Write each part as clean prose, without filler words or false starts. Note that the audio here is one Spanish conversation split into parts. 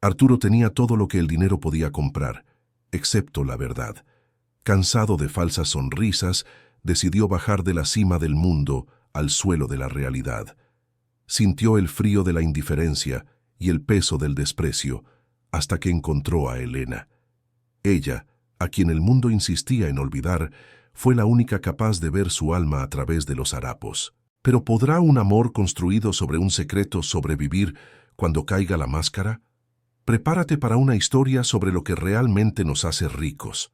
Arturo tenía todo lo que el dinero podía comprar, excepto la verdad. Cansado de falsas sonrisas, decidió bajar de la cima del mundo al suelo de la realidad. Sintió el frío de la indiferencia y el peso del desprecio, hasta que encontró a Elena. Ella, a quien el mundo insistía en olvidar, fue la única capaz de ver su alma a través de los harapos. ¿Pero podrá un amor construido sobre un secreto sobrevivir cuando caiga la máscara? Prepárate para una historia sobre lo que realmente nos hace ricos.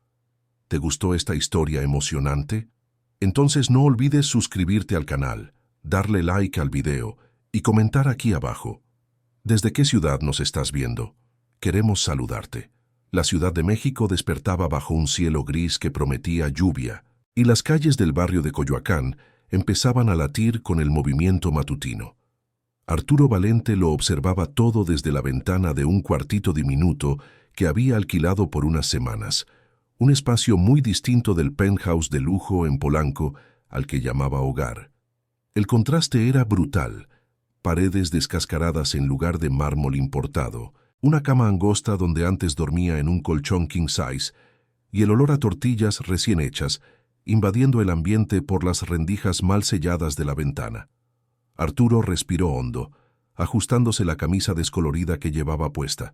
¿Te gustó esta historia emocionante? Entonces no olvides suscribirte al canal, darle like al video y comentar aquí abajo. ¿Desde qué ciudad nos estás viendo? Queremos saludarte. La Ciudad de México despertaba bajo un cielo gris que prometía lluvia, y las calles del barrio de Coyoacán empezaban a latir con el movimiento matutino. Arturo Valente lo observaba todo desde la ventana de un cuartito diminuto que había alquilado por unas semanas, un espacio muy distinto del penthouse de lujo en Polanco al que llamaba hogar. El contraste era brutal: paredes descascaradas en lugar de mármol importado, una cama angosta donde antes dormía en un colchón king size, y el olor a tortillas recién hechas, invadiendo el ambiente por las rendijas mal selladas de la ventana. Arturo respiró hondo, ajustándose la camisa descolorida que llevaba puesta,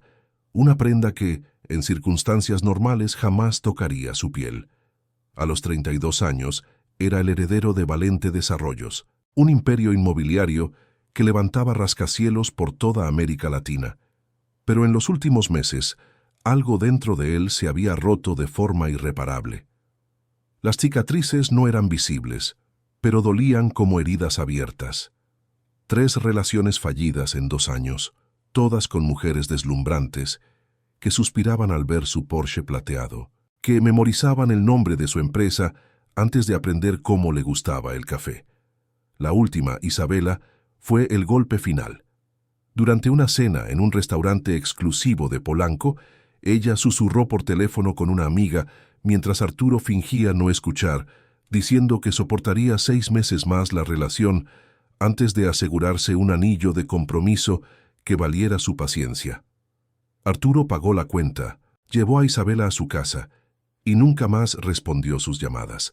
una prenda que, en circunstancias normales, jamás tocaría su piel. A los 32 años, era el heredero de Valente Desarrollos, un imperio inmobiliario que levantaba rascacielos por toda América Latina. Pero en los últimos meses, algo dentro de él se había roto de forma irreparable. Las cicatrices no eran visibles, pero dolían como heridas abiertas. 3 relaciones fallidas en 2 años, todas con mujeres deslumbrantes, que suspiraban al ver su Porsche plateado, que memorizaban el nombre de su empresa antes de aprender cómo le gustaba el café. La última, Isabela, fue el golpe final. Durante una cena en un restaurante exclusivo de Polanco, ella susurró por teléfono con una amiga mientras Arturo fingía no escuchar, diciendo que soportaría 6 meses más la relación antes de asegurarse un anillo de compromiso que valiera su paciencia. Arturo pagó la cuenta, llevó a Isabela a su casa y nunca más respondió sus llamadas.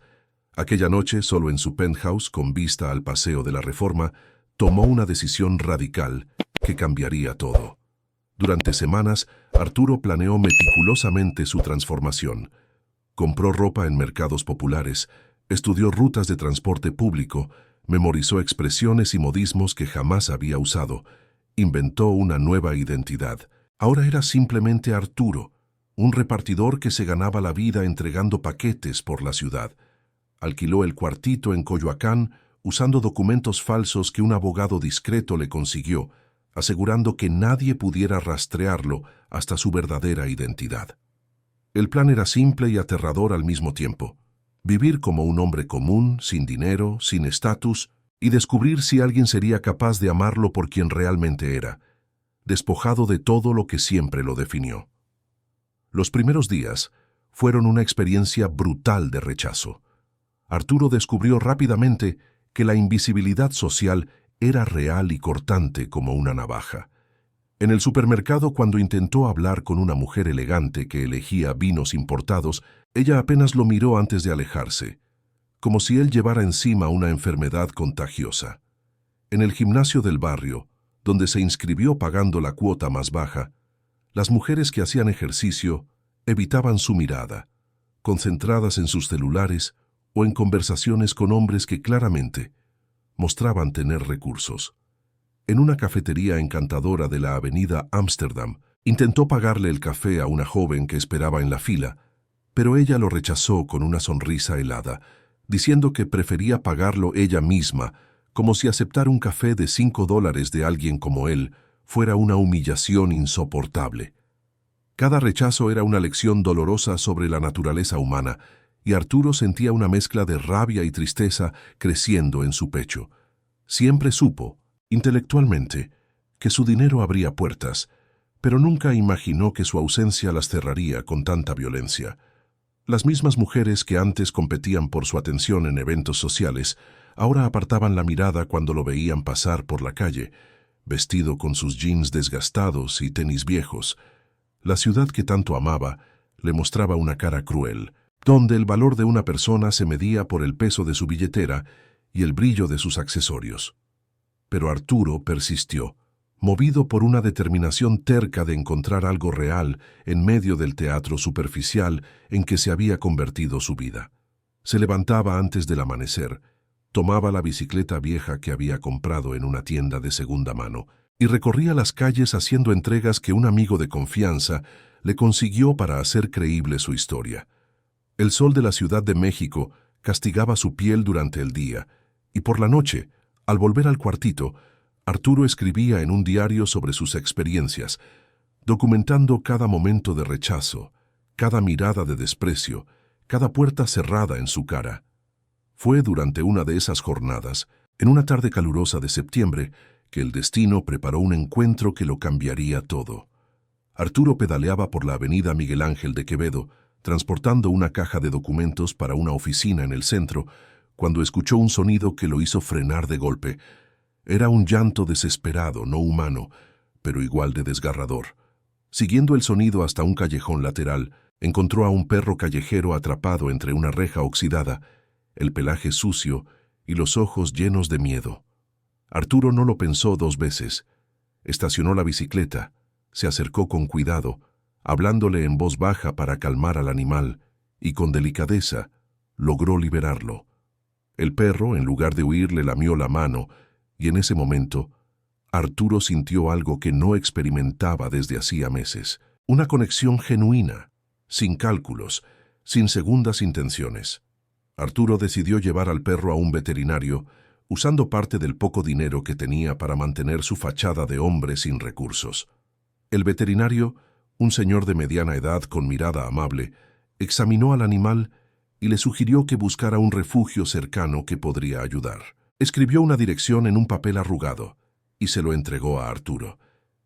Aquella noche, solo en su penthouse, con vista al Paseo de la Reforma, tomó una decisión radical que cambiaría todo. Durante semanas, Arturo planeó meticulosamente su transformación. Compró ropa en mercados populares, estudió rutas de transporte público, memorizó expresiones y modismos que jamás había usado, inventó una nueva identidad. Ahora era simplemente Arturo, un repartidor que se ganaba la vida entregando paquetes por la ciudad. Alquiló el cuartito en Coyoacán usando documentos falsos que un abogado discreto le consiguió, asegurando que nadie pudiera rastrearlo hasta su verdadera identidad. El plan era simple y aterrador al mismo tiempo: vivir como un hombre común, sin dinero, sin estatus, y descubrir si alguien sería capaz de amarlo por quien realmente era, despojado de todo lo que siempre lo definió. Los primeros días fueron una experiencia brutal de rechazo. Arturo descubrió rápidamente que la invisibilidad social era real y cortante como una navaja. En el supermercado, cuando intentó hablar con una mujer elegante que elegía vinos importados, ella apenas lo miró antes de alejarse, como si él llevara encima una enfermedad contagiosa. En el gimnasio del barrio, donde se inscribió pagando la cuota más baja, las mujeres que hacían ejercicio evitaban su mirada, concentradas en sus celulares o en conversaciones con hombres que claramente mostraban tener recursos. En una cafetería encantadora de la avenida Ámsterdam, intentó pagarle el café a una joven que esperaba en la fila, pero ella lo rechazó con una sonrisa helada, diciendo que prefería pagarlo ella misma, como si aceptar un café de $5 de alguien como él fuera una humillación insoportable. Cada rechazo era una lección dolorosa sobre la naturaleza humana, y Arturo sentía una mezcla de rabia y tristeza creciendo en su pecho. Siempre supo, intelectualmente, que su dinero abría puertas, pero nunca imaginó que su ausencia las cerraría con tanta violencia. Las mismas mujeres que antes competían por su atención en eventos sociales, ahora apartaban la mirada cuando lo veían pasar por la calle, vestido con sus jeans desgastados y tenis viejos. La ciudad que tanto amaba le mostraba una cara cruel, donde el valor de una persona se medía por el peso de su billetera y el brillo de sus accesorios. Pero Arturo persistió, movido por una determinación terca de encontrar algo real en medio del teatro superficial en que se había convertido su vida. Se levantaba antes del amanecer, tomaba la bicicleta vieja que había comprado en una tienda de segunda mano y recorría las calles haciendo entregas que un amigo de confianza le consiguió para hacer creíble su historia. El sol de la Ciudad de México castigaba su piel durante el día, y por la noche, al volver al cuartito, Arturo escribía en un diario sobre sus experiencias, documentando cada momento de rechazo, cada mirada de desprecio, cada puerta cerrada en su cara. Fue durante una de esas jornadas, en una tarde calurosa de septiembre, que el destino preparó un encuentro que lo cambiaría todo. Arturo pedaleaba por la avenida Miguel Ángel de Quevedo, transportando una caja de documentos para una oficina en el centro, cuando escuchó un sonido que lo hizo frenar de golpe. Era un llanto desesperado, no humano, pero igual de desgarrador. Siguiendo el sonido hasta un callejón lateral, encontró a un perro callejero atrapado entre una reja oxidada, el pelaje sucio y los ojos llenos de miedo. Arturo no lo pensó dos veces. Estacionó la bicicleta, se acercó con cuidado, hablándole en voz baja para calmar al animal, y con delicadeza logró liberarlo. El perro, en lugar de huir, le lamió la mano, y en ese momento, Arturo sintió algo que no experimentaba desde hacía meses. Una conexión genuina, sin cálculos, sin segundas intenciones. Arturo decidió llevar al perro a un veterinario, usando parte del poco dinero que tenía para mantener su fachada de hombre sin recursos. El veterinario, un señor de mediana edad con mirada amable, examinó al animal y le sugirió que buscara un refugio cercano que podría ayudar. Escribió una dirección en un papel arrugado y se lo entregó a Arturo,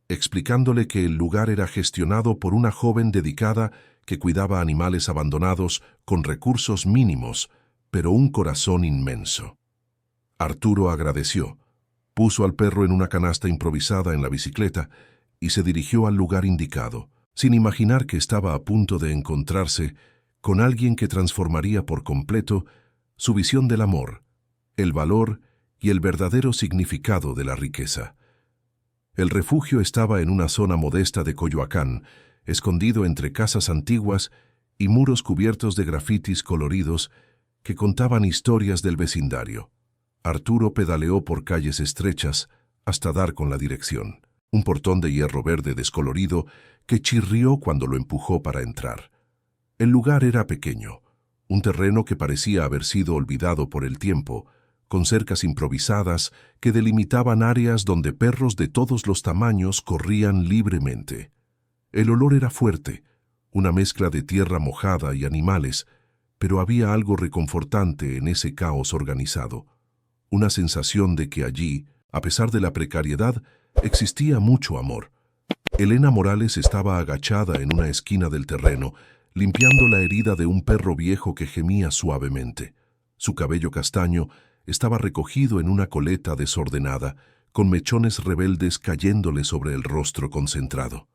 explicándole que el lugar era gestionado por una joven dedicada que cuidaba animales abandonados con recursos mínimos, pero un corazón inmenso. Arturo agradeció, puso al perro en una canasta improvisada en la bicicleta y se dirigió al lugar indicado, sin imaginar que estaba a punto de encontrarse con alguien que transformaría por completo su visión del amor, el valor y el verdadero significado de la riqueza. El refugio estaba en una zona modesta de Coyoacán, escondido entre casas antiguas y muros cubiertos de grafitis coloridos que contaban historias del vecindario. Arturo pedaleó por calles estrechas hasta dar con la dirección, un portón de hierro verde descolorido que chirrió cuando lo empujó para entrar. El lugar era pequeño, un terreno que parecía haber sido olvidado por el tiempo, con cercas improvisadas que delimitaban áreas donde perros de todos los tamaños corrían libremente. El olor era fuerte, una mezcla de tierra mojada y animales, pero había algo reconfortante en ese caos organizado, una sensación de que allí, a pesar de la precariedad, existía mucho amor. Elena Morales estaba agachada en una esquina del terreno, limpiando la herida de un perro viejo que gemía suavemente. Su cabello castaño estaba recogido en una coleta desordenada, con mechones rebeldes cayéndole sobre el rostro concentrado.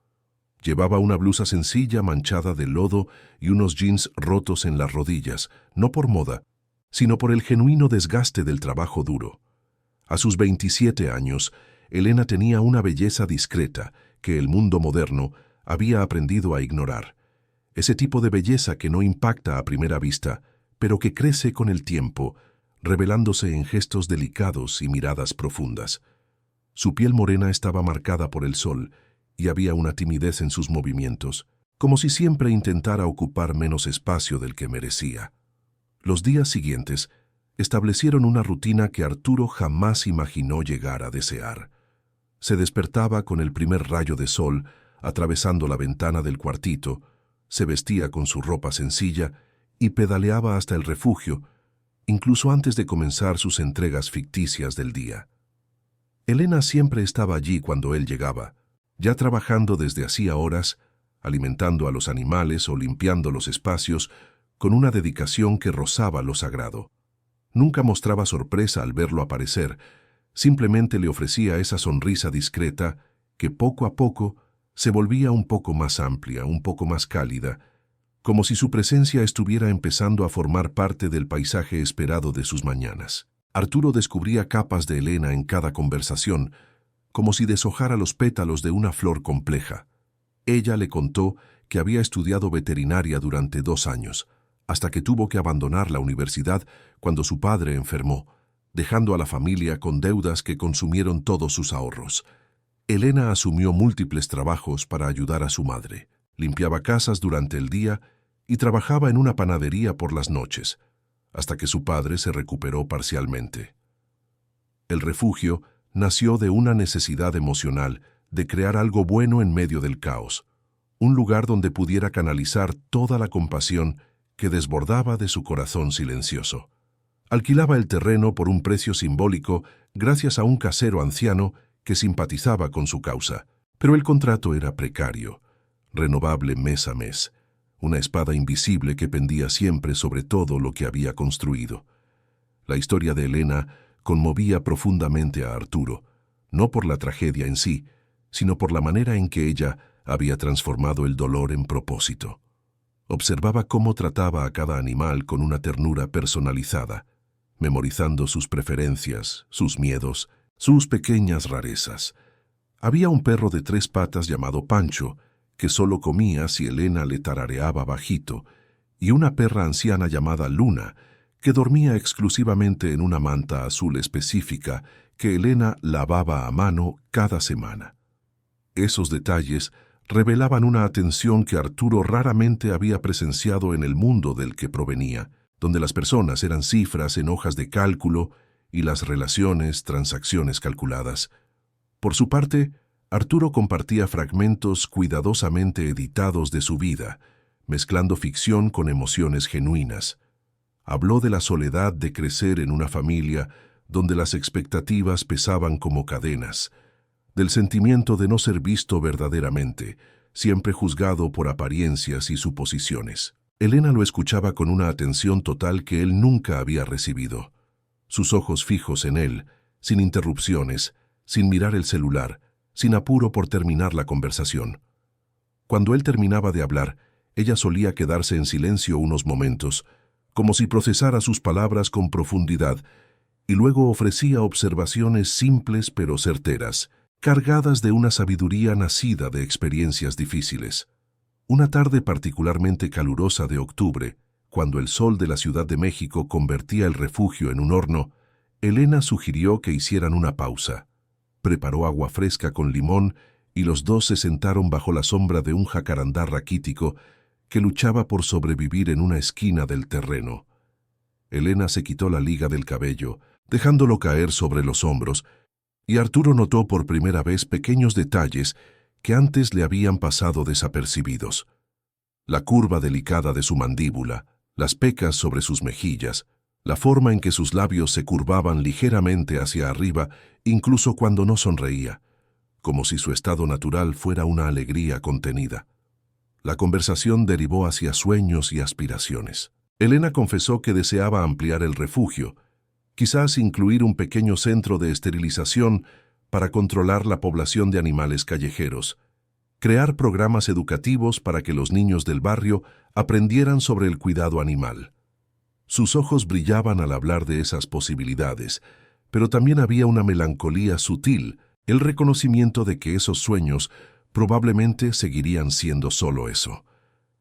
Llevaba una blusa sencilla manchada de lodo y unos jeans rotos en las rodillas, no por moda, sino por el genuino desgaste del trabajo duro. A sus 27 años, Elena tenía una belleza discreta que el mundo moderno había aprendido a ignorar. Ese tipo de belleza que no impacta a primera vista, pero que crece con el tiempo, revelándose en gestos delicados y miradas profundas. Su piel morena estaba marcada por el sol y había una timidez en sus movimientos, como si siempre intentara ocupar menos espacio del que merecía. Los días siguientes establecieron una rutina que Arturo jamás imaginó llegar a desear. Se despertaba con el primer rayo de sol, atravesando la ventana del cuartito, se vestía con su ropa sencilla y pedaleaba hasta el refugio, incluso antes de comenzar sus entregas ficticias del día. Elena siempre estaba allí cuando él llegaba, ya trabajando desde hacía horas, alimentando a los animales o limpiando los espacios, con una dedicación que rozaba lo sagrado. Nunca mostraba sorpresa al verlo aparecer, Simplemente le ofrecía esa sonrisa discreta que poco a poco se volvía un poco más amplia, un poco más cálida, como si su presencia estuviera empezando a formar parte del paisaje esperado de sus mañanas. Arturo descubría capas de Elena en cada conversación, como si deshojara los pétalos de una flor compleja. Ella le contó que había estudiado veterinaria durante 2 años, hasta que tuvo que abandonar la universidad cuando su padre enfermó, dejando a la familia con deudas que consumieron todos sus ahorros. Elena asumió múltiples trabajos para ayudar a su madre. Limpiaba casas durante el día y trabajaba en una panadería por las noches, hasta que su padre se recuperó parcialmente. El refugio nació de una necesidad emocional de crear algo bueno en medio del caos, un lugar donde pudiera canalizar toda la compasión que desbordaba de su corazón silencioso. Alquilaba el terreno por un precio simbólico gracias a un casero anciano que simpatizaba con su causa, pero el contrato era precario, renovable mes a mes, una espada invisible que pendía siempre sobre todo lo que había construido. La historia de Elena conmovía profundamente a Arturo, no por la tragedia en sí, sino por la manera en que ella había transformado el dolor en propósito. Observaba cómo trataba a cada animal con una ternura personalizada, memorizando sus preferencias, sus miedos, sus pequeñas rarezas. Había un perro de 3 patas llamado Pancho, que solo comía si Elena le tarareaba bajito, y una perra anciana llamada Luna, que dormía exclusivamente en una manta azul específica que Elena lavaba a mano cada semana. Esos detalles revelaban una atención que Arturo raramente había presenciado en el mundo del que provenía, donde las personas eran cifras en hojas de cálculo y las relaciones, transacciones calculadas. Por su parte, Arturo compartía fragmentos cuidadosamente editados de su vida, mezclando ficción con emociones genuinas. Habló de la soledad de crecer en una familia donde las expectativas pesaban como cadenas, del sentimiento de no ser visto verdaderamente, siempre juzgado por apariencias y suposiciones. Elena lo escuchaba con una atención total que él nunca había recibido. Sus ojos fijos en él, sin interrupciones, sin mirar el celular, sin apuro por terminar la conversación. Cuando él terminaba de hablar, ella solía quedarse en silencio unos momentos, como si procesara sus palabras con profundidad, y luego ofrecía observaciones simples pero certeras, cargadas de una sabiduría nacida de experiencias difíciles. Una tarde particularmente calurosa de octubre, cuando el sol de la Ciudad de México convertía el refugio en un horno, Elena sugirió que hicieran una pausa. Preparó agua fresca con limón y los dos se sentaron bajo la sombra de un jacarandá raquítico que luchaba por sobrevivir en una esquina del terreno. Elena se quitó la liga del cabello, dejándolo caer sobre los hombros, y Arturo notó por primera vez pequeños detalles que antes le habían pasado desapercibidos. La curva delicada de su mandíbula, las pecas sobre sus mejillas, la forma en que sus labios se curvaban ligeramente hacia arriba incluso cuando no sonreía, como si su estado natural fuera una alegría contenida. La conversación derivó hacia sueños y aspiraciones. Elena confesó que deseaba ampliar el refugio, quizás incluir un pequeño centro de esterilización para controlar la población de animales callejeros, crear programas educativos para que los niños del barrio aprendieran sobre el cuidado animal. Sus ojos brillaban al hablar de esas posibilidades, pero también había una melancolía sutil, el reconocimiento de que esos sueños probablemente seguirían siendo solo eso.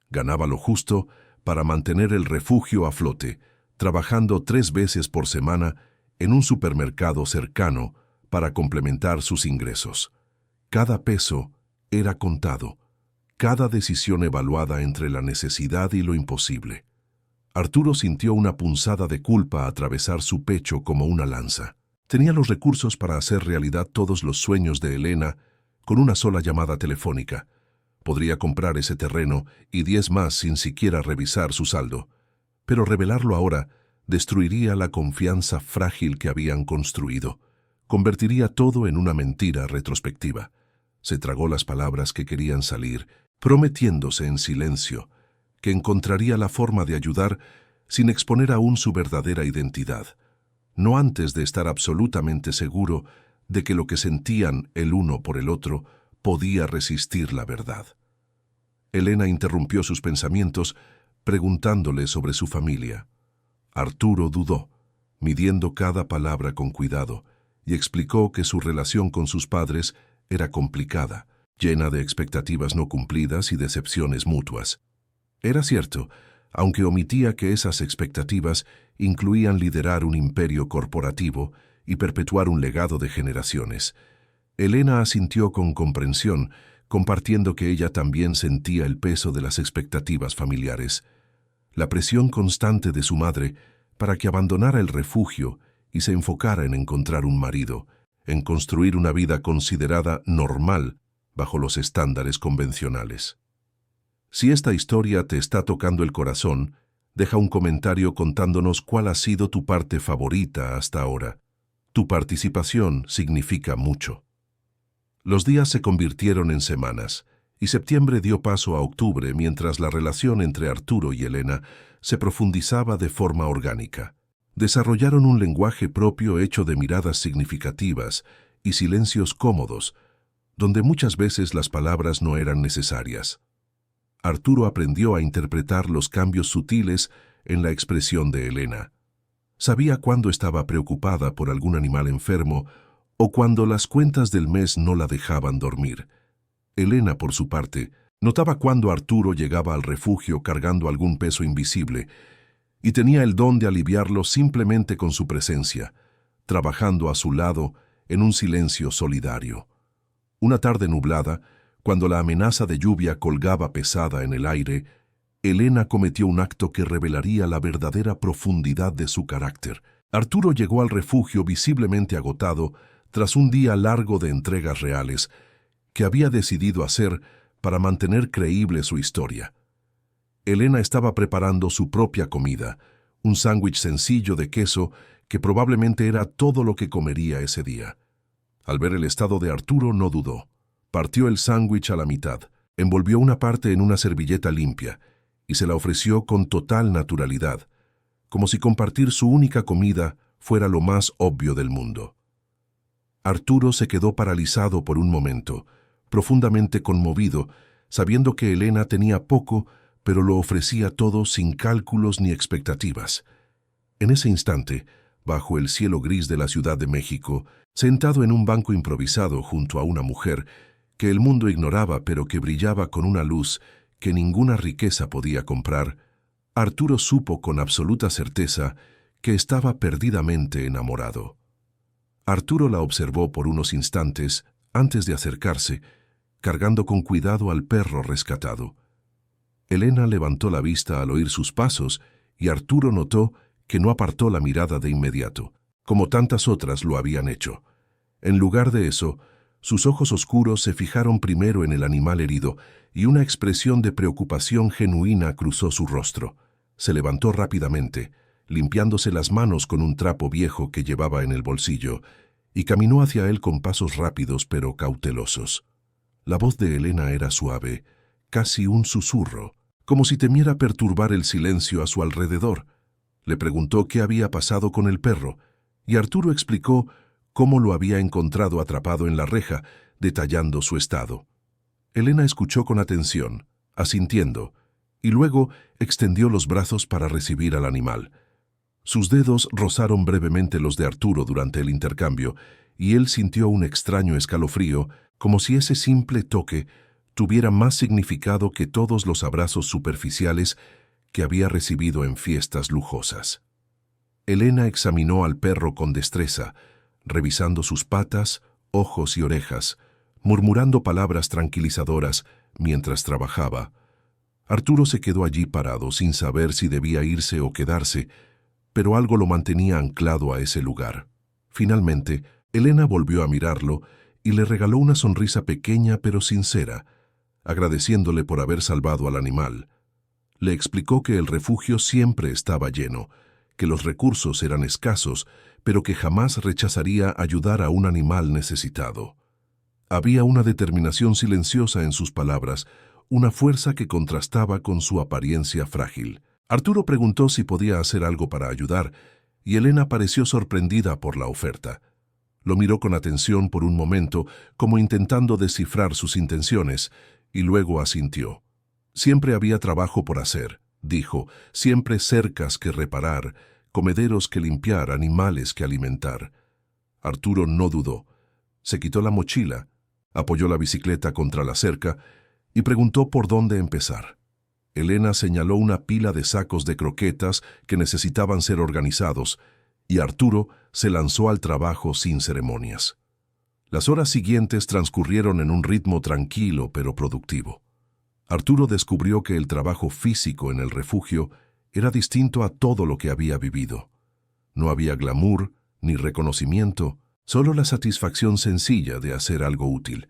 Ganaba lo justo para mantener el refugio a flote, trabajando 3 veces por semana en un supermercado cercano para complementar sus ingresos. Cada peso era contado, cada decisión evaluada entre la necesidad y lo imposible. Arturo sintió una punzada de culpa atravesar su pecho como una lanza. Tenía los recursos para hacer realidad todos los sueños de Elena con una sola llamada telefónica. Podría comprar ese terreno y 10 más sin siquiera revisar su saldo. Pero revelarlo ahora destruiría la confianza frágil que habían construido. Convertiría todo en una mentira retrospectiva. Se tragó las palabras que querían salir, prometiéndose en silencio que encontraría la forma de ayudar sin exponer aún su verdadera identidad. no antes de estar absolutamente seguro de que lo que sentían el uno por el otro podía resistir la verdad. Elena interrumpió sus pensamientos preguntándole sobre su familia. Arturo dudó, midiendo cada palabra con cuidado, y explicó que su relación con sus padres era complicada, llena de expectativas no cumplidas y decepciones mutuas. Era cierto, aunque omitía que esas expectativas incluían liderar un imperio corporativo y perpetuar un legado de generaciones. Elena asintió con comprensión, compartiendo que ella también sentía el peso de las expectativas familiares. La presión constante de su madre para que abandonara el refugio y se enfocara en encontrar un marido, en construir una vida considerada normal bajo los estándares convencionales. Si esta historia te está tocando el corazón, deja un comentario contándonos cuál ha sido tu parte favorita hasta ahora. Tu participación significa mucho. Los días se convirtieron en semanas, y septiembre dio paso a octubre mientras la relación entre Arturo y Elena se profundizaba de forma orgánica. Desarrollaron un lenguaje propio hecho de miradas significativas y silencios cómodos, donde muchas veces las palabras no eran necesarias. Arturo aprendió a interpretar los cambios sutiles en la expresión de Elena. Sabía cuándo estaba preocupada por algún animal enfermo o cuando las cuentas del mes no la dejaban dormir. Elena, por su parte, notaba cuando Arturo llegaba al refugio cargando algún peso invisible y tenía el don de aliviarlo simplemente con su presencia, trabajando a su lado en un silencio solidario. Una tarde nublada, cuando la amenaza de lluvia colgaba pesada en el aire, Elena cometió un acto que revelaría la verdadera profundidad de su carácter. Arturo llegó al refugio visiblemente agotado tras un día largo de entregas reales que había decidido hacer para mantener creíble su historia. Elena estaba preparando su propia comida, un sándwich sencillo de queso que probablemente era todo lo que comería ese día. Al ver el estado de Arturo no dudó. Partió el sándwich a la mitad, envolvió una parte en una servilleta limpia y se la ofreció con total naturalidad, como si compartir su única comida fuera lo más obvio del mundo. Arturo se quedó paralizado por un momento, profundamente conmovido, sabiendo que Elena tenía poco, pero lo ofrecía todo sin cálculos ni expectativas. En ese instante, bajo el cielo gris de la Ciudad de México, sentado en un banco improvisado junto a una mujer que el mundo ignoraba pero que brillaba con una luz que ninguna riqueza podía comprar, Arturo supo con absoluta certeza que estaba perdidamente enamorado. Arturo la observó por unos instantes antes de acercarse, cargando con cuidado al perro rescatado. Elena levantó la vista al oír sus pasos y Arturo notó que no apartó la mirada de inmediato, como tantas otras lo habían hecho. En lugar de eso, sus ojos oscuros se fijaron primero en el animal herido y una expresión de preocupación genuina cruzó su rostro. Se levantó rápidamente, limpiándose las manos con un trapo viejo que llevaba en el bolsillo, y caminó hacia él con pasos rápidos pero cautelosos. La voz de Elena era suave, casi un susurro, como si temiera perturbar el silencio a su alrededor. Le preguntó qué había pasado con el perro, y Arturo explicó cómo lo había encontrado atrapado en la reja, detallando su estado. Elena escuchó con atención, asintiendo, y luego extendió los brazos para recibir al animal. Sus dedos rozaron brevemente los de Arturo durante el intercambio, y él sintió un extraño escalofrío, como si ese simple toque tuviera más significado que todos los abrazos superficiales que había recibido en fiestas lujosas. Elena examinó al perro con destreza, revisando sus patas, ojos y orejas, murmurando palabras tranquilizadoras mientras trabajaba. Arturo se quedó allí parado sin saber si debía irse o quedarse, pero algo lo mantenía anclado a ese lugar. Finalmente, Elena volvió a mirarlo y le regaló una sonrisa pequeña pero sincera, agradeciéndole por haber salvado al animal. Le explicó que el refugio siempre estaba lleno, que los recursos eran escasos, pero que jamás rechazaría ayudar a un animal necesitado. Había una determinación silenciosa en sus palabras, una fuerza que contrastaba con su apariencia frágil. Arturo preguntó si podía hacer algo para ayudar, y Elena pareció sorprendida por la oferta. Lo miró con atención por un momento, como intentando descifrar sus intenciones, y luego asintió. Siempre había trabajo por hacer, dijo, siempre cercas que reparar, comederos que limpiar, animales que alimentar. Arturo no dudó. Se quitó la mochila, apoyó la bicicleta contra la cerca y preguntó por dónde empezar. Elena señaló una pila de sacos de croquetas que necesitaban ser organizados, y Arturo se lanzó al trabajo sin ceremonias. Las horas siguientes transcurrieron en un ritmo tranquilo pero productivo. Arturo descubrió que el trabajo físico en el refugio era distinto a todo lo que había vivido. No había glamour ni reconocimiento, solo la satisfacción sencilla de hacer algo útil.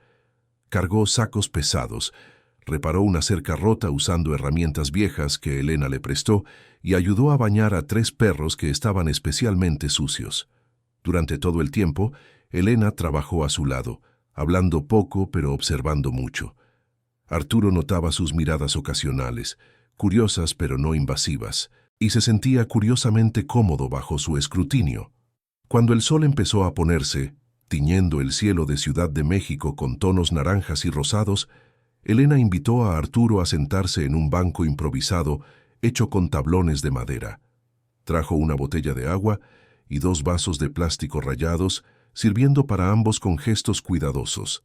Cargó sacos pesados, reparó una cerca rota usando herramientas viejas que Elena le prestó y ayudó a bañar a 3 perros que estaban especialmente sucios. Durante todo el tiempo, Elena trabajó a su lado, hablando poco pero observando mucho. Arturo notaba sus miradas ocasionales, curiosas pero no invasivas, y se sentía curiosamente cómodo bajo su escrutinio. Cuando el sol empezó a ponerse, tiñendo el cielo de Ciudad de México con tonos naranjas y rosados, Elena invitó a Arturo a sentarse en un banco improvisado hecho con tablones de madera. Trajo una botella de agua y 2 vasos de plástico rayados, sirviendo para ambos con gestos cuidadosos.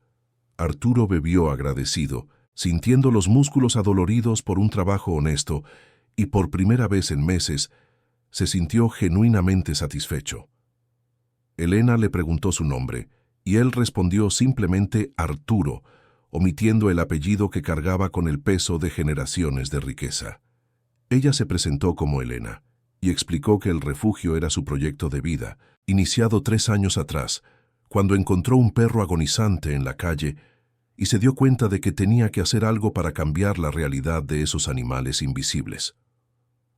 Arturo bebió agradecido, sintiendo los músculos adoloridos por un trabajo honesto, y por primera vez en meses se sintió genuinamente satisfecho. Elena le preguntó su nombre, y él respondió simplemente Arturo, omitiendo el apellido que cargaba con el peso de generaciones de riqueza. Ella se presentó como Elena, y explicó que el refugio era su proyecto de vida, iniciado 3 años atrás, cuando encontró un perro agonizante en la calle y se dio cuenta de que tenía que hacer algo para cambiar la realidad de esos animales invisibles.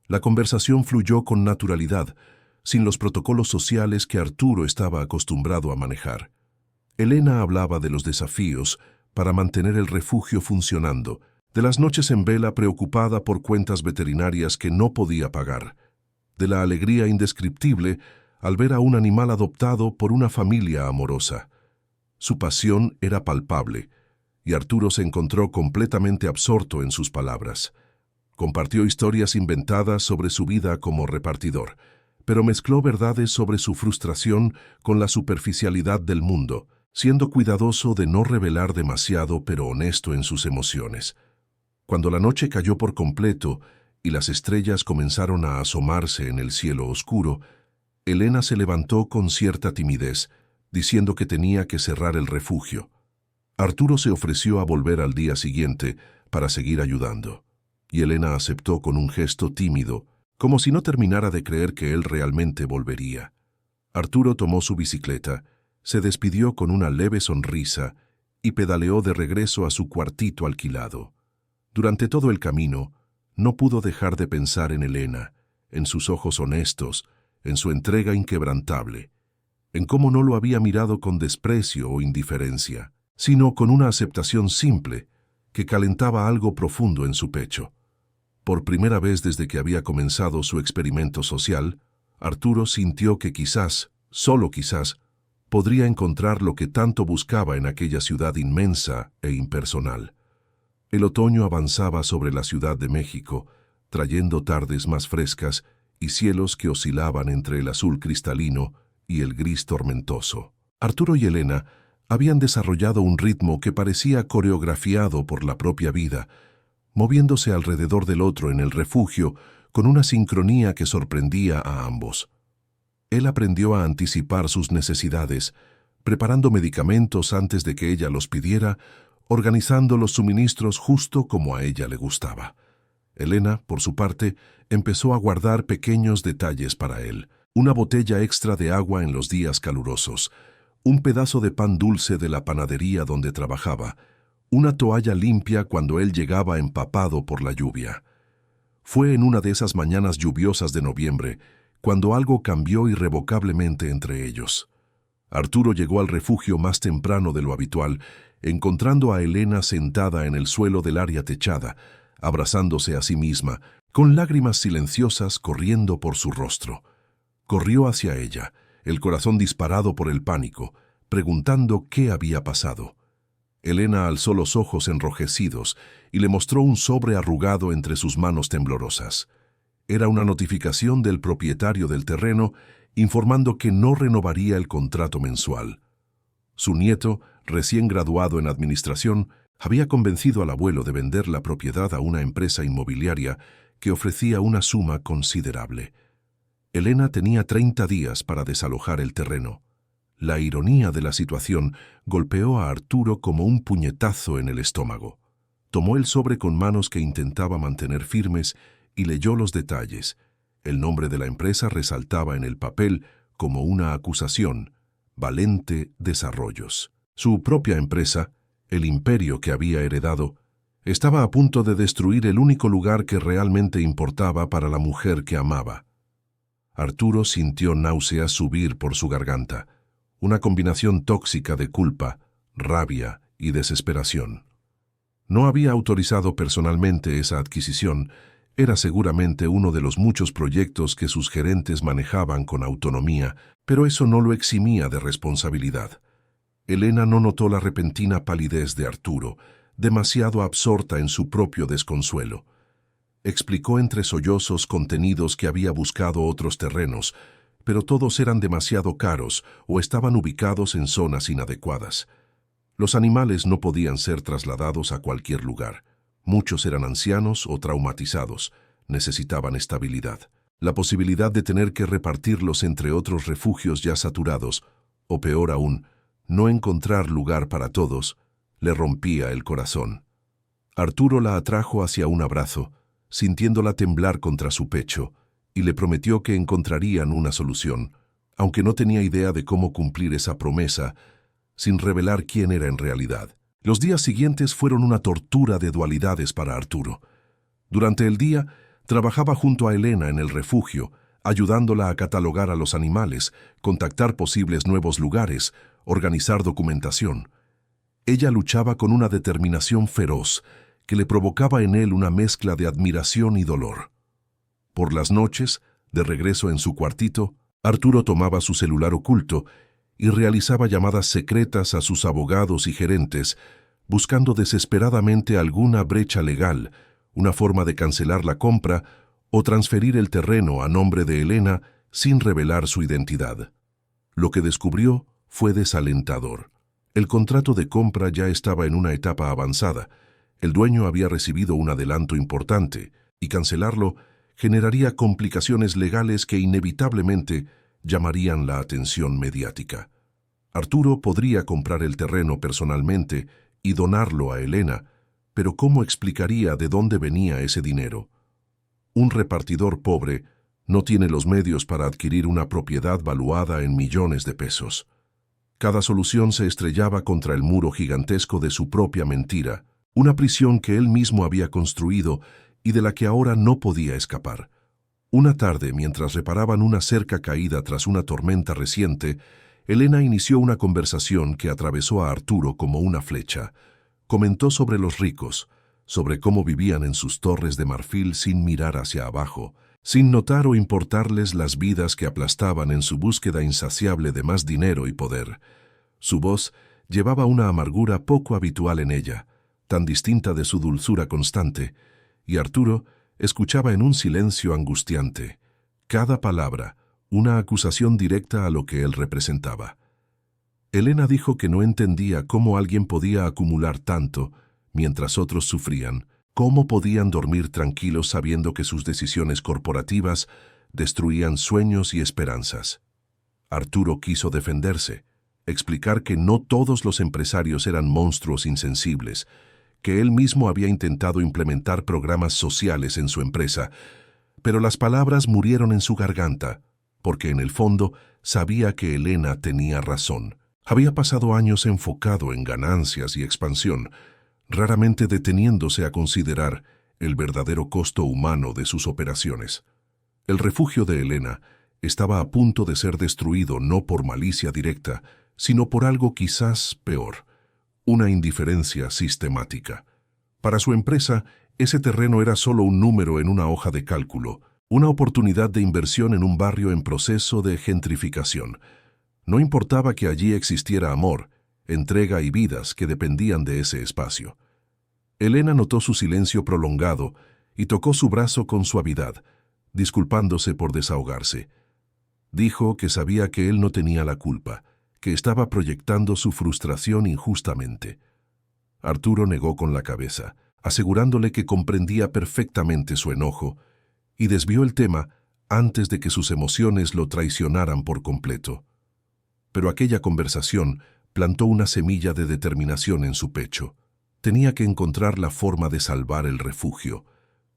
La conversación fluyó con naturalidad, sin los protocolos sociales que Arturo estaba acostumbrado a manejar. Elena hablaba de los desafíos para mantener el refugio funcionando, de las noches en vela preocupada por cuentas veterinarias que no podía pagar, de la alegría indescriptible al ver a un animal adoptado por una familia amorosa. Su pasión era palpable, y Arturo se encontró completamente absorto en sus palabras. Compartió historias inventadas sobre su vida como repartidor, pero mezcló verdades sobre su frustración con la superficialidad del mundo, siendo cuidadoso de no revelar demasiado pero honesto en sus emociones. Cuando la noche cayó por completo y las estrellas comenzaron a asomarse en el cielo oscuro, Elena se levantó con cierta timidez, diciendo que tenía que cerrar el refugio. Arturo se ofreció a volver al día siguiente para seguir ayudando, y Elena aceptó con un gesto tímido, como si no terminara de creer que él realmente volvería. Arturo tomó su bicicleta, se despidió con una leve sonrisa y pedaleó de regreso a su cuartito alquilado. Durante todo el camino, no pudo dejar de pensar en Elena, en sus ojos honestos, en su entrega inquebrantable, en cómo no lo había mirado con desprecio o indiferencia, sino con una aceptación simple que calentaba algo profundo en su pecho. Por primera vez desde que había comenzado su experimento social, Arturo sintió que quizás, solo quizás, podría encontrar lo que tanto buscaba en aquella ciudad inmensa e impersonal. El otoño avanzaba sobre la Ciudad de México, trayendo tardes más frescas y cielos que oscilaban entre el azul cristalino y el gris tormentoso. Arturo y Elena habían desarrollado un ritmo que parecía coreografiado por la propia vida, moviéndose alrededor del otro en el refugio con una sincronía que sorprendía a ambos. Él aprendió a anticipar sus necesidades, preparando medicamentos antes de que ella los pidiera, organizando los suministros justo como a ella le gustaba. Elena, por su parte, empezó a guardar pequeños detalles para él: una botella extra de agua en los días calurosos, un pedazo de pan dulce de la panadería donde trabajaba, una toalla limpia cuando él llegaba empapado por la lluvia. Fue en una de esas mañanas lluviosas de noviembre cuando algo cambió irrevocablemente entre ellos. Arturo llegó al refugio más temprano de lo habitual, encontrando a Elena sentada en el suelo del área techada, abrazándose a sí misma, con lágrimas silenciosas corriendo por su rostro. Corrió hacia ella, el corazón disparado por el pánico, preguntando qué había pasado. Elena alzó los ojos enrojecidos y le mostró un sobre arrugado entre sus manos temblorosas. Era una notificación del propietario del terreno informando que no renovaría el contrato mensual. Su nieto, recién graduado en administración, había convencido al abuelo de vender la propiedad a una empresa inmobiliaria que ofrecía una suma considerable. Elena tenía 30 días para desalojar el terreno. La ironía de la situación golpeó a Arturo como un puñetazo en el estómago. Tomó el sobre con manos que intentaba mantener firmes y leyó los detalles. El nombre de la empresa resaltaba en el papel como una acusación: Valente Desarrollos. Su propia empresa, el imperio que había heredado, estaba a punto de destruir el único lugar que realmente importaba para la mujer que amaba. Arturo sintió náuseas subir por su garganta, una combinación tóxica de culpa, rabia y desesperación. No había autorizado personalmente esa adquisición. Era seguramente uno de los muchos proyectos que sus gerentes manejaban con autonomía, pero eso no lo eximía de responsabilidad. Elena no notó la repentina palidez de Arturo, demasiado absorta en su propio desconsuelo. Explicó entre sollozos contenidos que había buscado otros terrenos, pero todos eran demasiado caros o estaban ubicados en zonas inadecuadas. Los animales no podían ser trasladados a cualquier lugar. Muchos eran ancianos o traumatizados, necesitaban estabilidad. La posibilidad de tener que repartirlos entre otros refugios ya saturados, o peor aún, no encontrar lugar para todos, le rompía el corazón. Arturo la atrajo hacia un abrazo, sintiéndola temblar contra su pecho, y le prometió que encontrarían una solución, aunque no tenía idea de cómo cumplir esa promesa, sin revelar quién era en realidad. Los días siguientes fueron una tortura de dualidades para Arturo. Durante el día, trabajaba junto a Elena en el refugio, ayudándola a catalogar a los animales, contactar posibles nuevos lugares, organizar documentación. Ella luchaba con una determinación feroz que le provocaba en él una mezcla de admiración y dolor. Por las noches, de regreso en su cuartito, Arturo tomaba su celular oculto y realizaba llamadas secretas a sus abogados y gerentes, buscando desesperadamente alguna brecha legal, una forma de cancelar la compra o transferir el terreno a nombre de Elena sin revelar su identidad. Lo que descubrió fue desalentador. El contrato de compra ya estaba en una etapa avanzada. El dueño había recibido un adelanto importante, y cancelarlo generaría complicaciones legales que inevitablemente llamarían la atención mediática. Arturo podría comprar el terreno personalmente y donarlo a Elena, pero ¿cómo explicaría de dónde venía ese dinero? Un repartidor pobre no tiene los medios para adquirir una propiedad valuada en millones de pesos. Cada solución se estrellaba contra el muro gigantesco de su propia mentira, una prisión que él mismo había construido y de la que ahora no podía escapar. Una tarde, mientras reparaban una cerca caída tras una tormenta reciente, Elena inició una conversación que atravesó a Arturo como una flecha. Comentó sobre los ricos, sobre cómo vivían en sus torres de marfil sin mirar hacia abajo, sin notar o importarles las vidas que aplastaban en su búsqueda insaciable de más dinero y poder. Su voz llevaba una amargura poco habitual en ella, tan distinta de su dulzura constante, y Arturo escuchaba en un silencio angustiante. Cada palabra, una acusación directa a lo que él representaba. Elena dijo que no entendía cómo alguien podía acumular tanto mientras otros sufrían, cómo podían dormir tranquilos sabiendo que sus decisiones corporativas destruían sueños y esperanzas. Arturo quiso defenderse, explicar que no todos los empresarios eran monstruos insensibles, que él mismo había intentado implementar programas sociales en su empresa, pero las palabras murieron en su garganta, porque en el fondo sabía que Elena tenía razón. Había pasado años enfocado en ganancias y expansión, raramente deteniéndose a considerar el verdadero costo humano de sus operaciones. El refugio de Elena estaba a punto de ser destruido no por malicia directa, sino por algo quizás peor, una indiferencia sistemática. Para su empresa, ese terreno era solo un número en una hoja de cálculo, Una oportunidad de inversión en un barrio en proceso de gentrificación. No importaba que allí existiera amor, entrega y vidas que dependían de ese espacio. Elena notó su silencio prolongado y tocó su brazo con suavidad, disculpándose por desahogarse. Dijo que sabía que él no tenía la culpa, que estaba proyectando su frustración injustamente. Arturo negó con la cabeza, asegurándole que comprendía perfectamente su enojo, y desvió el tema antes de que sus emociones lo traicionaran por completo. Pero aquella conversación plantó una semilla de determinación en su pecho. Tenía que encontrar la forma de salvar el refugio,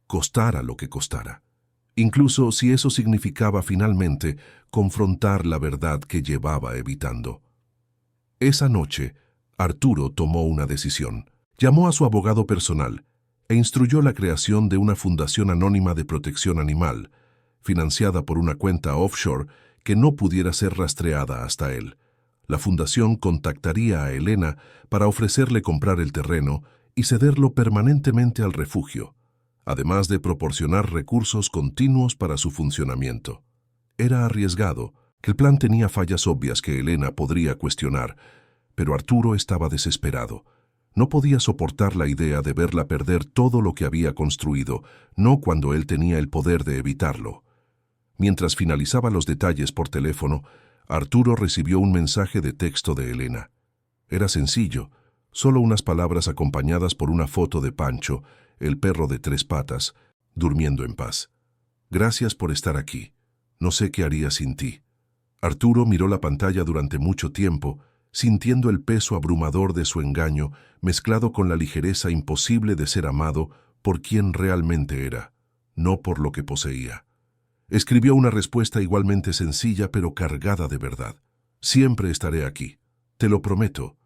costara lo que costara, incluso si eso significaba finalmente confrontar la verdad que llevaba evitando. Esa noche, Arturo tomó una decisión. Llamó a su abogado personal e instruyó la creación de una fundación anónima de protección animal, financiada por una cuenta offshore que no pudiera ser rastreada hasta él. La fundación contactaría a Elena para ofrecerle comprar el terreno y cederlo permanentemente al refugio, además de proporcionar recursos continuos para su funcionamiento. Era arriesgado, que el plan tenía fallas obvias que Elena podría cuestionar, pero Arturo estaba desesperado. No podía soportar la idea de verla perder todo lo que había construido, no cuando él tenía el poder de evitarlo. Mientras finalizaba los detalles por teléfono, Arturo recibió un mensaje de texto de Elena. Era sencillo, solo unas palabras acompañadas por una foto de Pancho, el perro de 3 patas, durmiendo en paz. Gracias por estar aquí. No sé qué haría sin ti. Arturo miró la pantalla durante mucho tiempo, sintiendo el peso abrumador de su engaño mezclado con la ligereza imposible de ser amado por quien realmente era, no por lo que poseía. Escribió una respuesta igualmente sencilla pero cargada de verdad. Siempre estaré aquí, te lo prometo.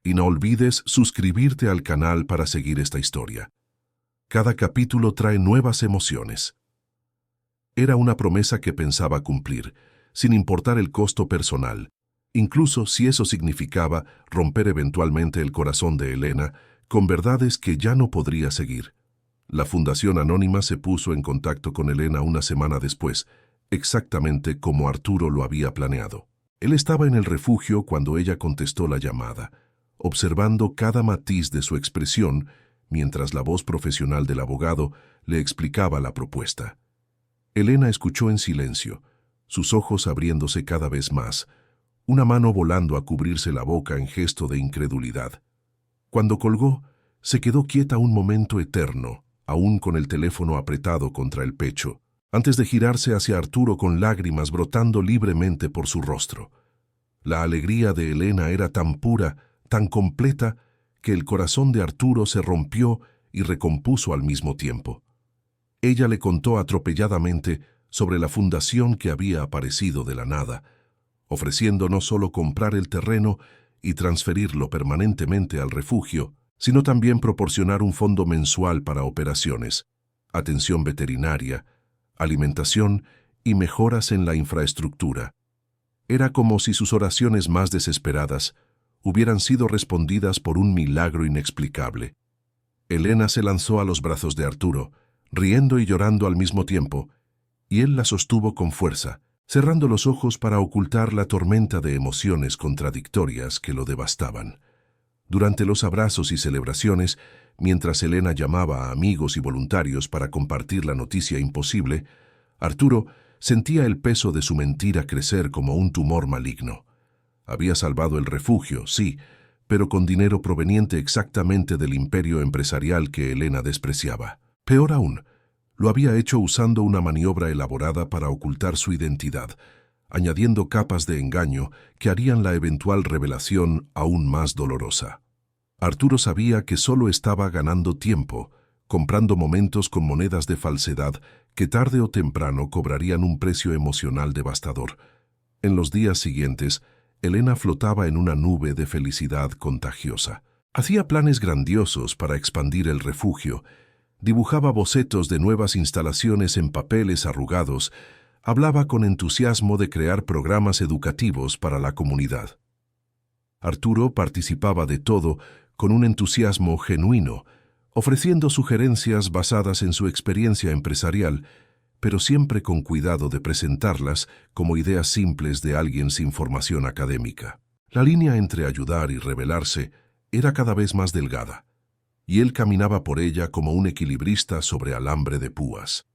Y no olvides suscribirte al canal para seguir esta historia. Cada capítulo trae nuevas emociones. Era una promesa que pensaba cumplir, sin importar el costo personal, incluso si eso significaba romper eventualmente el corazón de Elena con verdades que ya no podría seguir. La Fundación Anónima se puso en contacto con Elena una semana después, exactamente como Arturo lo había planeado. Él estaba en el refugio cuando ella contestó la llamada, observando cada matiz de su expresión mientras la voz profesional del abogado le explicaba la propuesta. Elena escuchó en silencio, sus ojos abriéndose cada vez más, una mano volando a cubrirse la boca en gesto de incredulidad. Cuando colgó, se quedó quieta un momento eterno, aún con el teléfono apretado contra el pecho, antes de girarse hacia Arturo con lágrimas brotando libremente por su rostro. La alegría de Elena era tan pura, tan completa, que el corazón de Arturo se rompió y recompuso al mismo tiempo. Ella le contó atropelladamente sobre la fundación que había aparecido de la nada, ofreciendo no solo comprar el terreno y transferirlo permanentemente al refugio, sino también proporcionar un fondo mensual para operaciones, atención veterinaria, alimentación y mejoras en la infraestructura. Era como si sus oraciones más desesperadas hubieran sido respondidas por un milagro inexplicable. Elena se lanzó a los brazos de Arturo, riendo y llorando al mismo tiempo, y él la sostuvo con fuerza, cerrando los ojos para ocultar la tormenta de emociones contradictorias que lo devastaban. Durante los abrazos y celebraciones, mientras Elena llamaba a amigos y voluntarios para compartir la noticia imposible, Arturo sentía el peso de su mentira crecer como un tumor maligno. Había salvado el refugio, sí, pero con dinero proveniente exactamente del imperio empresarial que Elena despreciaba. Peor aún, lo había hecho usando una maniobra elaborada para ocultar su identidad, añadiendo capas de engaño que harían la eventual revelación aún más dolorosa. Arturo sabía que solo estaba ganando tiempo, comprando momentos con monedas de falsedad que tarde o temprano cobrarían un precio emocional devastador. En los días siguientes, Elena flotaba en una nube de felicidad contagiosa. Hacía planes grandiosos para expandir el refugio, dibujaba bocetos de nuevas instalaciones en papeles arrugados, hablaba con entusiasmo de crear programas educativos para la comunidad. Arturo participaba de todo con un entusiasmo genuino, ofreciendo sugerencias basadas en su experiencia empresarial, pero siempre con cuidado de presentarlas como ideas simples de alguien sin formación académica. La línea entre ayudar y rebelarse era cada vez más delgada, y él caminaba por ella como un equilibrista sobre alambre de púas.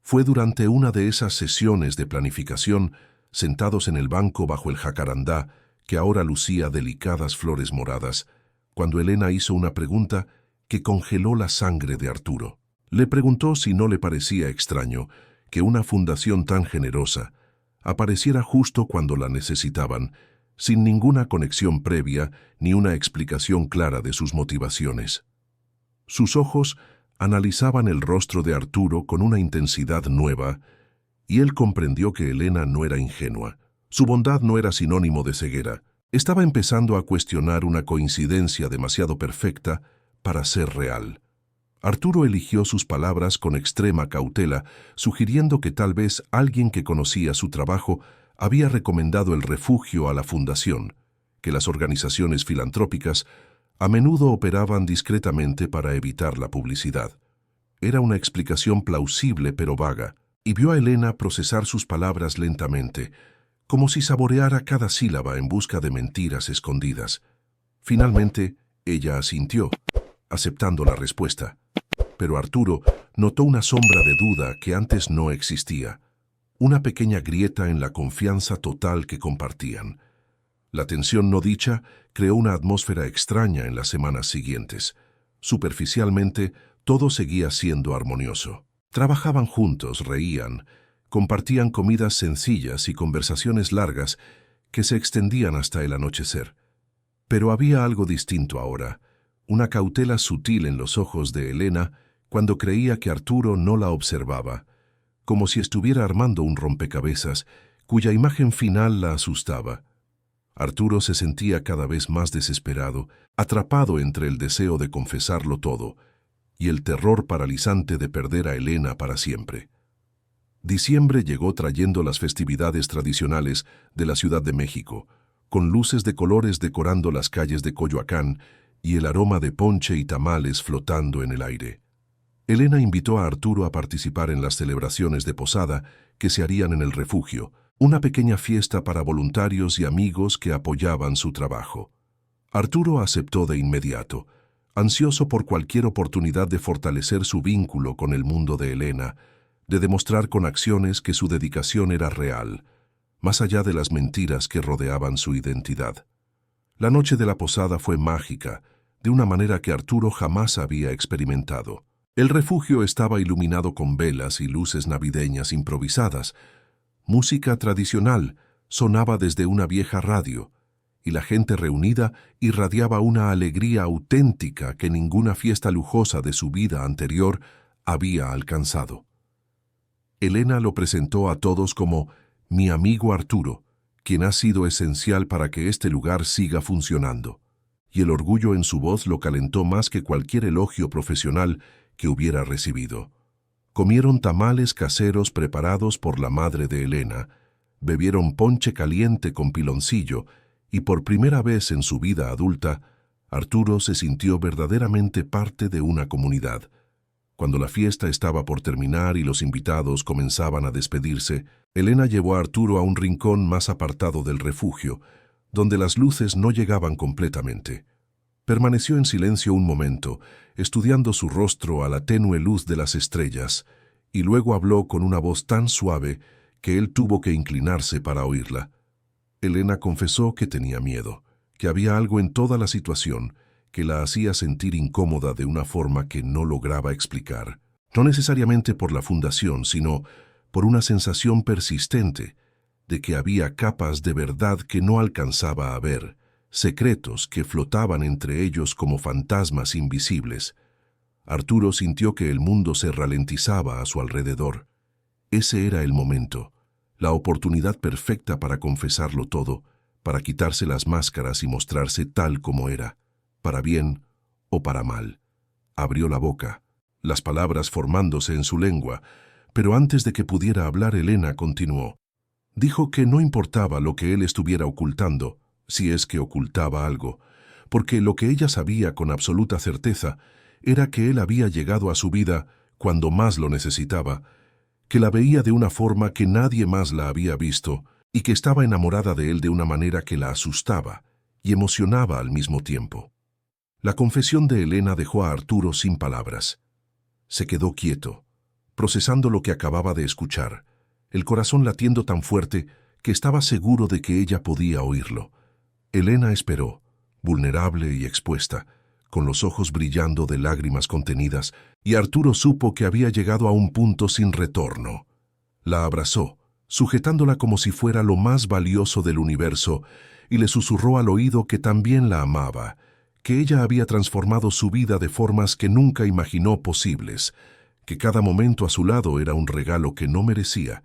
Fue durante una de esas sesiones de planificación, sentados en el banco bajo el jacarandá, que ahora lucía delicadas flores moradas, cuando Elena hizo una pregunta que congeló la sangre de Arturo. Le preguntó si no le parecía extraño que una fundación tan generosa apareciera justo cuando la necesitaban, sin ninguna conexión previa ni una explicación clara de sus motivaciones. Sus ojos analizaban el rostro de Arturo con una intensidad nueva, y él comprendió que Elena no era ingenua. Su bondad no era sinónimo de ceguera. Estaba empezando a cuestionar una coincidencia demasiado perfecta para ser real. Arturo eligió sus palabras con extrema cautela, sugiriendo que tal vez alguien que conocía su trabajo había recomendado el refugio a la fundación, que las organizaciones filantrópicas a menudo operaban discretamente para evitar la publicidad. Era una explicación plausible pero vaga, y vio a Elena procesar sus palabras lentamente, como si saboreara cada sílaba en busca de mentiras escondidas. Finalmente, ella asintió, aceptando la respuesta. Pero Arturo notó una sombra de duda que antes no existía, una pequeña grieta en la confianza total que compartían. La tensión no dicha creó una atmósfera extraña en las semanas siguientes. Superficialmente, todo seguía siendo armonioso. Trabajaban juntos, reían, compartían comidas sencillas y conversaciones largas que se extendían hasta el anochecer. Pero había algo distinto ahora, una cautela sutil en los ojos de Elena cuando creía que Arturo no la observaba, como si estuviera armando un rompecabezas cuya imagen final la asustaba. Arturo se sentía cada vez más desesperado, atrapado entre el deseo de confesarlo todo y el terror paralizante de perder a Elena para siempre. Diciembre llegó trayendo las festividades tradicionales de la Ciudad de México, con luces de colores decorando las calles de Coyoacán y el aroma de ponche y tamales flotando en el aire. Elena invitó a Arturo a participar en las celebraciones de posada que se harían en el refugio, una pequeña fiesta para voluntarios y amigos que apoyaban su trabajo. Arturo aceptó de inmediato, ansioso por cualquier oportunidad de fortalecer su vínculo con el mundo de Elena, de demostrar con acciones que su dedicación era real, más allá de las mentiras que rodeaban su identidad. La noche de la posada fue mágica, de una manera que Arturo jamás había experimentado. El refugio estaba iluminado con velas y luces navideñas improvisadas. Música tradicional sonaba desde una vieja radio, y la gente reunida irradiaba una alegría auténtica que ninguna fiesta lujosa de su vida anterior había alcanzado. Elena lo presentó a todos como mi amigo Arturo, quien ha sido esencial para que este lugar siga funcionando, y el orgullo en su voz lo calentó más que cualquier elogio profesional que hubiera recibido. Comieron tamales caseros preparados por la madre de Elena, bebieron ponche caliente con piloncillo, y por primera vez en su vida adulta, Arturo se sintió verdaderamente parte de una comunidad. Cuando la fiesta estaba por terminar y los invitados comenzaban a despedirse, Elena llevó a Arturo a un rincón más apartado del refugio, donde las luces no llegaban completamente. Permaneció en silencio un momento, estudiando su rostro a la tenue luz de las estrellas, y luego habló con una voz tan suave que él tuvo que inclinarse para oírla. Elena confesó que tenía miedo, que había algo en toda la situación que la hacía sentir incómoda de una forma que no lograba explicar. No necesariamente por la fundación, sino por una sensación persistente de que había capas de verdad que no alcanzaba a ver, secretos que flotaban entre ellos como fantasmas invisibles. Arturo sintió que el mundo se ralentizaba a su alrededor. Ese era el momento, la oportunidad perfecta para confesarlo todo, para quitarse las máscaras y mostrarse tal como era, para bien o para mal. Abrió la boca, las palabras formándose en su lengua, pero antes de que pudiera hablar, Elena continuó. Dijo que no importaba lo que él estuviera ocultando, si es que ocultaba algo, porque lo que ella sabía con absoluta certeza era que él había llegado a su vida cuando más lo necesitaba, que la veía de una forma que nadie más la había visto y que estaba enamorada de él de una manera que la asustaba y emocionaba al mismo tiempo. La confesión de Elena dejó a Arturo sin palabras. Se quedó quieto, procesando lo que acababa de escuchar, el corazón latiendo tan fuerte que estaba seguro de que ella podía oírlo. Elena esperó, vulnerable y expuesta, con los ojos brillando de lágrimas contenidas, y Arturo supo que había llegado a un punto sin retorno. La abrazó, sujetándola como si fuera lo más valioso del universo, y le susurró al oído que también la amaba, que ella había transformado su vida de formas que nunca imaginó posibles, que cada momento a su lado era un regalo que no merecía,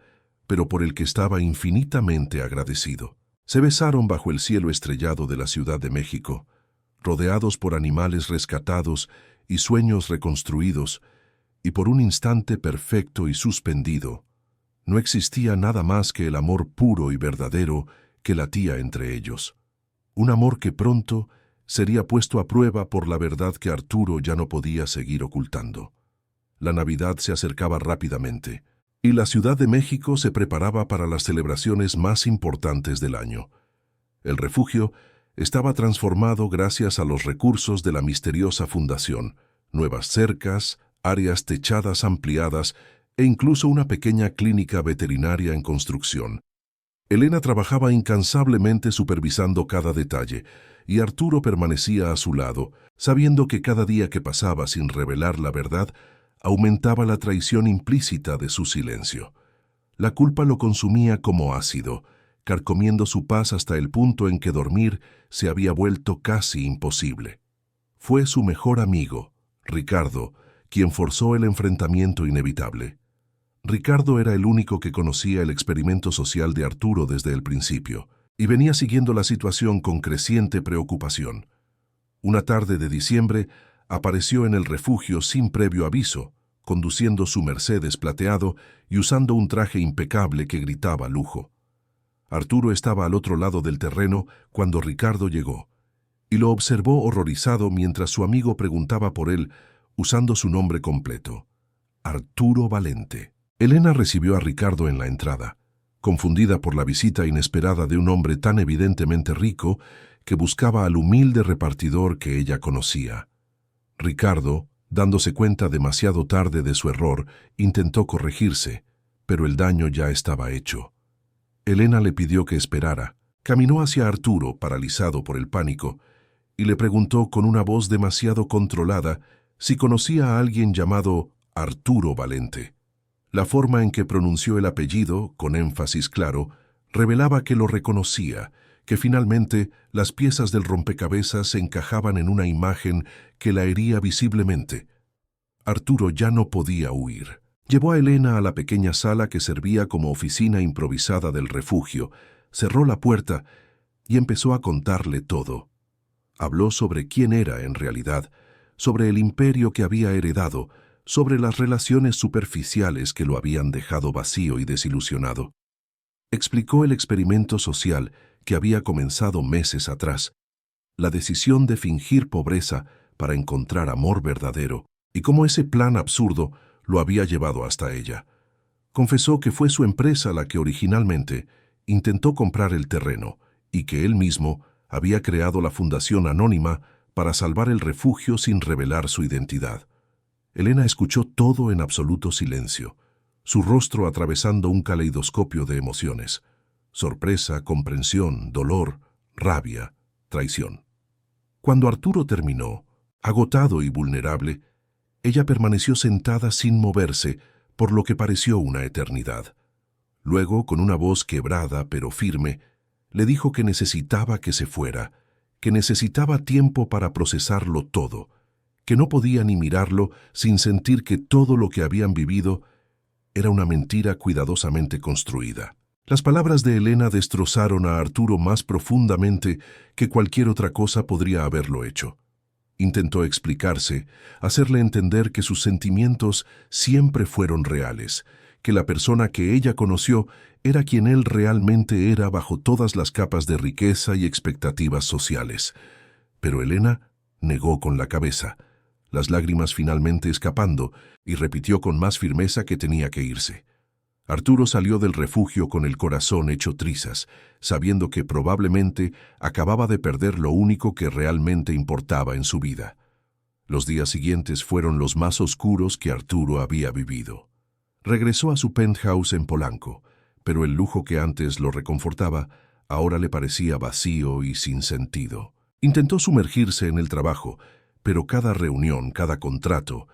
pero por el que estaba infinitamente agradecido. Se besaron bajo el cielo estrellado de la Ciudad de México, rodeados por animales rescatados y sueños reconstruidos, y por un instante perfecto y suspendido, no existía nada más que el amor puro y verdadero que latía entre ellos. Un amor que pronto sería puesto a prueba por la verdad que Arturo ya no podía seguir ocultando. La Navidad se acercaba rápidamente, y la Ciudad de México se preparaba para las celebraciones más importantes del año. El refugio estaba transformado gracias a los recursos de la misteriosa fundación, nuevas cercas, áreas techadas ampliadas e incluso una pequeña clínica veterinaria en construcción. Elena trabajaba incansablemente supervisando cada detalle, y Arturo permanecía a su lado, sabiendo que cada día que pasaba sin revelar la verdad, aumentaba la traición implícita de su silencio. La culpa lo consumía como ácido, carcomiendo su paz hasta el punto en que dormir se había vuelto casi imposible. Fue su mejor amigo, Ricardo, quien forzó el enfrentamiento inevitable. Ricardo era el único que conocía el experimento social de Arturo desde el principio, y venía siguiendo la situación con creciente preocupación. Una tarde de diciembre, apareció en el refugio sin previo aviso, conduciendo su Mercedes plateado y usando un traje impecable que gritaba lujo. Arturo estaba al otro lado del terreno cuando Ricardo llegó, y lo observó horrorizado mientras su amigo preguntaba por él, usando su nombre completo: Arturo Valente. Elena recibió a Ricardo en la entrada, confundida por la visita inesperada de un hombre tan evidentemente rico que buscaba al humilde repartidor que ella conocía. Ricardo, dándose cuenta demasiado tarde de su error, intentó corregirse, pero el daño ya estaba hecho. Elena le pidió que esperara. Caminó hacia Arturo, paralizado por el pánico, y le preguntó con una voz demasiado controlada si conocía a alguien llamado Arturo Valente. La forma en que pronunció el apellido, con énfasis claro, revelaba que lo reconocía, que finalmente las piezas del rompecabezas se encajaban en una imagen que la hería visiblemente. Arturo ya no podía huir. Llevó a Elena a la pequeña sala que servía como oficina improvisada del refugio, cerró la puerta y empezó a contarle todo. Habló sobre quién era en realidad, sobre el imperio que había heredado, sobre las relaciones superficiales que lo habían dejado vacío y desilusionado. Explicó el experimento social que había comenzado meses atrás, la decisión de fingir pobreza para encontrar amor verdadero, y cómo ese plan absurdo lo había llevado hasta ella. Confesó que fue su empresa la que originalmente intentó comprar el terreno y que él mismo había creado la fundación anónima para salvar el refugio sin revelar su identidad. Elena escuchó todo en absoluto silencio, su rostro atravesando un caleidoscopio de emociones: sorpresa, comprensión, dolor, rabia, traición. Cuando Arturo terminó, agotado y vulnerable, ella permaneció sentada sin moverse por lo que pareció una eternidad. Luego, con una voz quebrada pero firme, le dijo que necesitaba que se fuera, que necesitaba tiempo para procesarlo todo, que no podía ni mirarlo sin sentir que todo lo que habían vivido era una mentira cuidadosamente construida. Las palabras de Elena destrozaron a Arturo más profundamente que cualquier otra cosa podría haberlo hecho. Intentó explicarse, hacerle entender que sus sentimientos siempre fueron reales, que la persona que ella conoció era quien él realmente era bajo todas las capas de riqueza y expectativas sociales. Pero Elena negó con la cabeza, las lágrimas finalmente escapando, y repitió con más firmeza que tenía que irse. Arturo salió del refugio con el corazón hecho trizas, sabiendo que probablemente acababa de perder lo único que realmente importaba en su vida. Los días siguientes fueron los más oscuros que Arturo había vivido. Regresó a su penthouse en Polanco, pero el lujo que antes lo reconfortaba ahora le parecía vacío y sin sentido. Intentó sumergirse en el trabajo, pero cada reunión, cada contrato,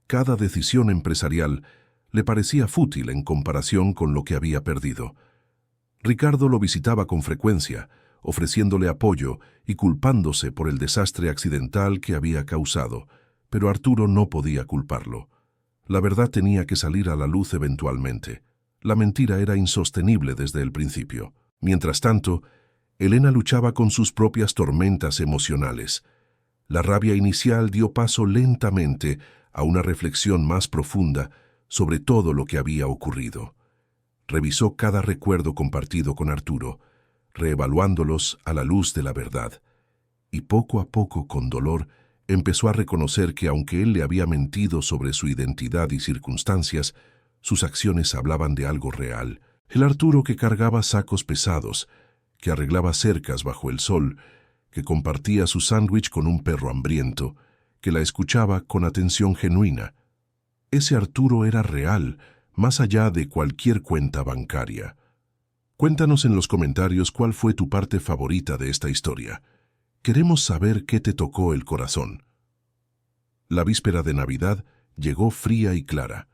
cada decisión empresarial le parecía fútil en comparación con lo que había perdido. Ricardo lo visitaba con frecuencia, ofreciéndole apoyo y culpándose por el desastre accidental que había causado, pero Arturo no podía culparlo. La verdad tenía que salir a la luz eventualmente. La mentira era insostenible desde el principio. Mientras tanto, Elena luchaba con sus propias tormentas emocionales. La rabia inicial dio paso lentamente a una reflexión más profunda sobre todo lo que había ocurrido. Revisó cada recuerdo compartido con Arturo, reevaluándolos a la luz de la verdad, y poco a poco, con dolor, empezó a reconocer que aunque él le había mentido sobre su identidad y circunstancias, sus acciones hablaban de algo real. El Arturo que cargaba sacos pesados, que arreglaba cercas bajo el sol, que compartía su sándwich con un perro hambriento, que la escuchaba con atención genuina. Ese Arturo era real, más allá de cualquier cuenta bancaria. Cuéntanos en los comentarios cuál fue tu parte favorita de esta historia. Queremos saber qué te tocó el corazón. La víspera de Navidad llegó fría y clara.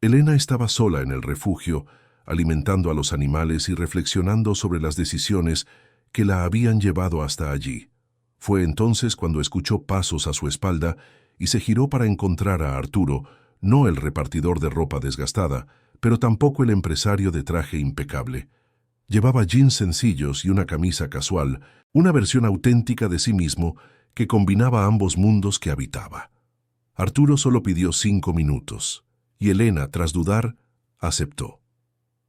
Elena estaba sola en el refugio, alimentando a los animales y reflexionando sobre las decisiones que la habían llevado hasta allí. Fue entonces cuando escuchó pasos a su espalda y se giró para encontrar a Arturo, no el repartidor de ropa desgastada, pero tampoco el empresario de traje impecable. Llevaba jeans sencillos y una camisa casual, una versión auténtica de sí mismo que combinaba ambos mundos que habitaba. Arturo solo pidió 5 minutos, y Elena, tras dudar, aceptó.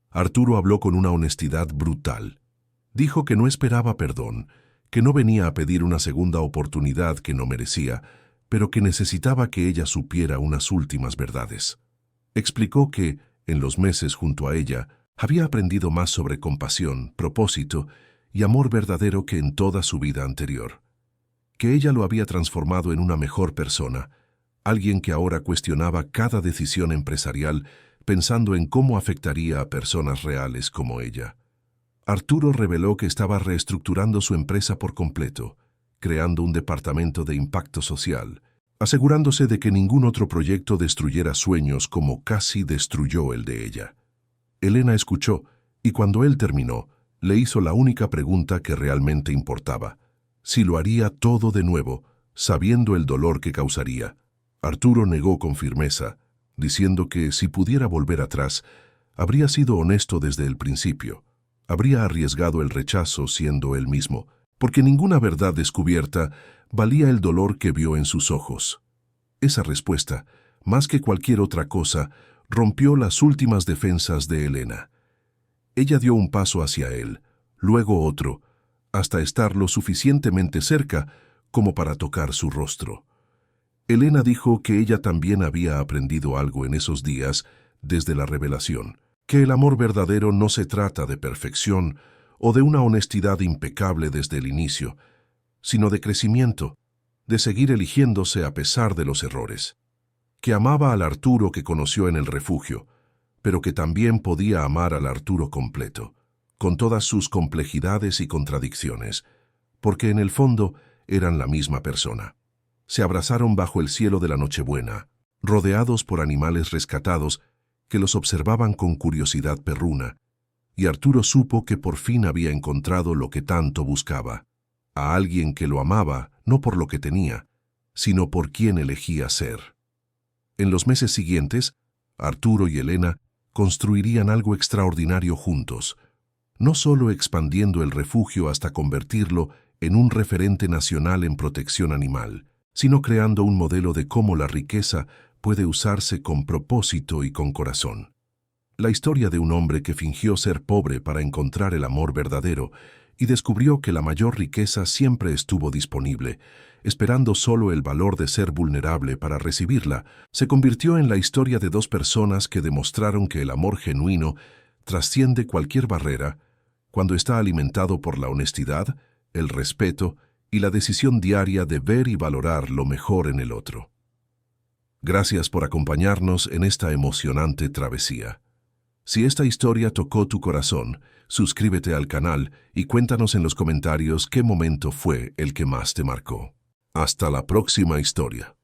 Arturo habló con una honestidad brutal. Dijo que no esperaba perdón, que no venía a pedir una segunda oportunidad que no merecía, pero que necesitaba que ella supiera unas últimas verdades. Explicó que, en los meses junto a ella, había aprendido más sobre compasión, propósito y amor verdadero que en toda su vida anterior. Que ella lo había transformado en una mejor persona, alguien que ahora cuestionaba cada decisión empresarial pensando en cómo afectaría a personas reales como ella. Arturo reveló que estaba reestructurando su empresa por completo, creando un departamento de impacto social, asegurándose de que ningún otro proyecto destruyera sueños como casi destruyó el de ella. Elena escuchó, y cuando él terminó, le hizo la única pregunta que realmente importaba: si lo haría todo de nuevo, sabiendo el dolor que causaría. Arturo negó con firmeza, diciendo que si pudiera volver atrás, habría sido honesto desde el principio. Habría arriesgado el rechazo siendo él mismo, porque ninguna verdad descubierta valía el dolor que vio en sus ojos. Esa respuesta, más que cualquier otra cosa, rompió las últimas defensas de Elena. Ella dio un paso hacia él, luego otro, hasta estar lo suficientemente cerca como para tocar su rostro. Elena dijo que ella también había aprendido algo en esos días desde la revelación, que el amor verdadero no se trata de perfección o de una honestidad impecable desde el inicio, sino de crecimiento, de seguir eligiéndose a pesar de los errores. Que amaba al Arturo que conoció en el refugio, pero que también podía amar al Arturo completo, con todas sus complejidades y contradicciones, porque en el fondo eran la misma persona. Se abrazaron bajo el cielo de la Nochebuena, rodeados por animales rescatados que los observaban con curiosidad perruna, y Arturo supo que por fin había encontrado lo que tanto buscaba, a alguien que lo amaba no por lo que tenía, sino por quien elegía ser. En los meses siguientes, Arturo y Elena construirían algo extraordinario juntos, no solo expandiendo el refugio hasta convertirlo en un referente nacional en protección animal, sino creando un modelo de cómo la riqueza puede usarse con propósito y con corazón. La historia de un hombre que fingió ser pobre para encontrar el amor verdadero y descubrió que la mayor riqueza siempre estuvo disponible, esperando solo el valor de ser vulnerable para recibirla. Se convirtió en la historia de dos personas que demostraron que el amor genuino trasciende cualquier barrera cuando está alimentado por la honestidad, el respeto y la decisión diaria de ver y valorar lo mejor en el otro. Gracias por acompañarnos en esta emocionante travesía. Si esta historia tocó tu corazón, suscríbete al canal y cuéntanos en los comentarios qué momento fue el que más te marcó. Hasta la próxima historia.